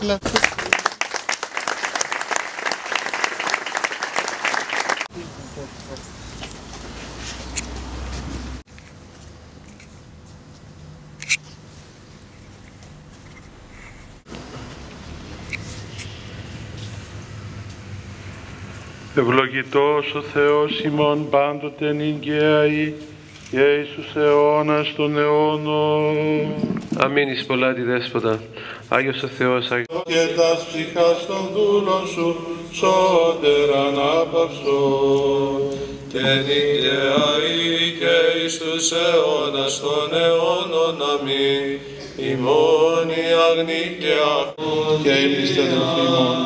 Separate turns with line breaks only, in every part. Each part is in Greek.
φίλε.
Ευλογητός ο Θεός ημών πάντοτε νικαίαη και εις τους αιώνας των αιώνων.
Αμήν εις πολλά τη Δέσποτα. Άγιος ο Θεός, Άγιος.
Και τας ψυχάς των δούλων σου σώτερα ανάπαυσον.
Και νικαίαη και εις τους αιώνας των αιώνων. Αμήν. Ημών η αγνή και αχών
Και ήλπιστε αδελφοί ημών.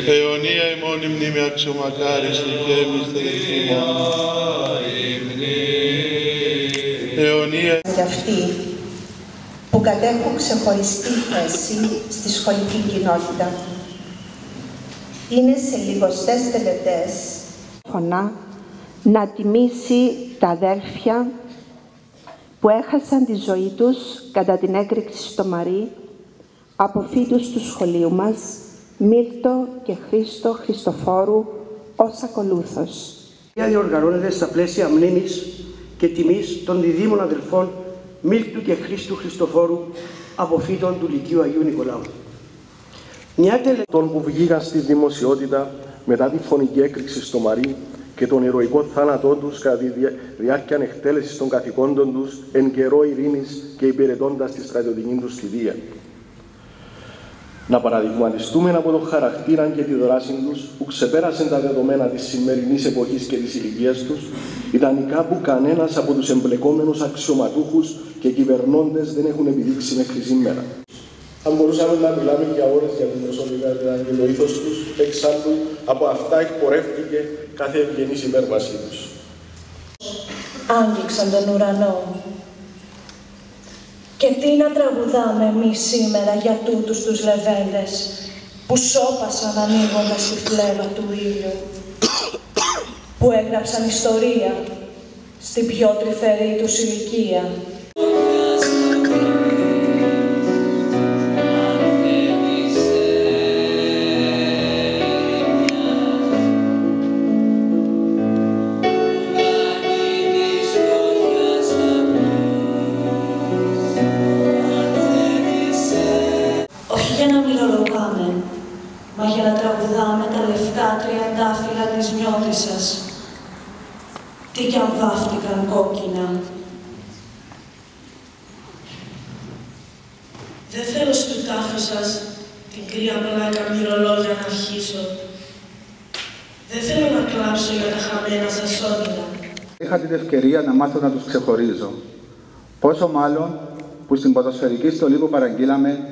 Αιωνία ημών η μνήμη αξιομακάριστη και ήλπιστε αδελφοί ημών. Αιωνία
Για αυτοί που κατέχουν ξεχωριστή θέση στη σχολική κοινότητα. Είναι σε λιγοστές τελετές φωνά να τιμήσει τα αδέρφια που έχασαν τη ζωή τους κατά την έκρηξη στο Μαρί από φοιτούς του σχολείου μας, Μίλτο και Χρήστο Χριστοφόρου, ως ακολούθως.
Διοργανώνεται στα πλαίσια μνήμης και τιμής των διδήμων αδελφών Μίλτου και Χρήστου Χριστοφόρου από φοιτών του Λυκείου Αγίου Νικολάου. Μια
των που βγήκαν στη δημοσιότητα μετά τη φωνική έκρηξη στο Μαρί και τον ηρωικό θάνατό τους κατά τη διάρκεια εκτέλεσης των καθηκόντων τους εν καιρό ειρήνης και υπηρετώντας τη στρατιωτική τους θητεία. Να παραδειγματιστούμε από τον χαρακτήρα και τη δράση τους που ξεπέρασαν τα δεδομένα της σημερινής εποχής και της ηλικίας τους, ιδανικά που κανένας από τους εμπλεκόμενους αξιωματούχους και κυβερνώντες δεν έχουν επιδείξει μέχρι σήμερα. Αν μπορούσαμε να μιλάμε για ώρες για την προσωπικότητα και το ήθος τους, εξάλλου από αυτά εκπορεύτηκε κάθε ευγενής υπέρβασή τους.
Άγγιξαν τον ουρανό. Και τι να τραγουδάμε εμείς σήμερα για τούτους τους λεβέντες που σώπασαν ανοίγοντας τη φλέβα του ήλιου, που έγραψαν ιστορία στην πιο τρυφερή τους ηλικία. Μα για να τραγουδάμε τα λευκά τριαντάφυλλα της νιώτισσας, τι κι αν βάφτηκαν κόκκινα. Δεν θέλω στου τάφου σας την κρύα πλάκα μυρολόγια να αρχίσω. Δεν θέλω να κλάψω για τα χαμένα σας όνειρα.
Είχα την ευκαιρία να μάθω να τους ξεχωρίζω. Πόσο μάλλον που στην ποδοσφαιρική στολή που παραγγείλαμε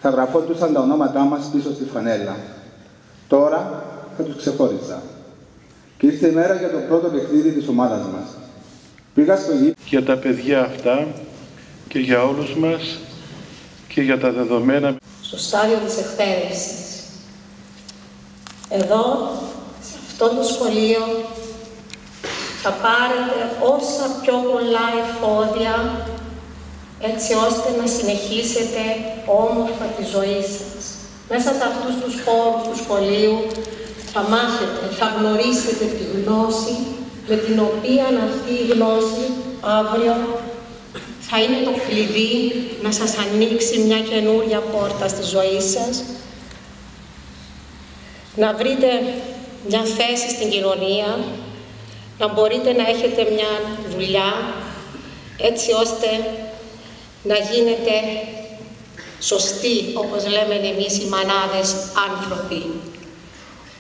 θα γραφόντουσαν τα ονόματά μας πίσω στη φανέλα. Τώρα θα τους ξεχώριζα. Και ήρθε η μέρα για το πρώτο παιχνίδι της ομάδας μας. Πήγα στο γήπεδο.
Για τα παιδιά αυτά και για όλους μας και για τα δεδομένα.
Στο στάδιο της εκπαίδευσης. Εδώ, σε αυτό το σχολείο, θα πάρετε όσα πιο πολλά εφόδια έτσι ώστε να συνεχίσετε όμορφα τη ζωή σας. Μέσα σε αυτούς τους χώρους του σχολείου θα μάθετε, θα γνωρίσετε τη γνώση με την οποία αυτή η γνώση αύριο θα είναι το κλειδί να σας ανοίξει μια καινούρια πόρτα στη ζωή σας, να βρείτε μια θέση στην κοινωνία, να μπορείτε να έχετε μια δουλειά έτσι ώστε να γίνετε σωστοί, όπως λέμε εμείς οι μανάδες, άνθρωποι.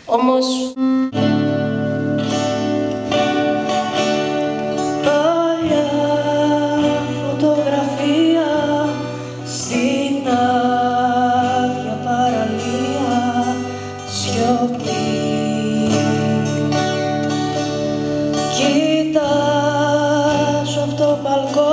Όμως...
Παλιά φωτογραφία στην άδεια παραλία, σιωπή. Κοιτάζω από το μπαλκόνι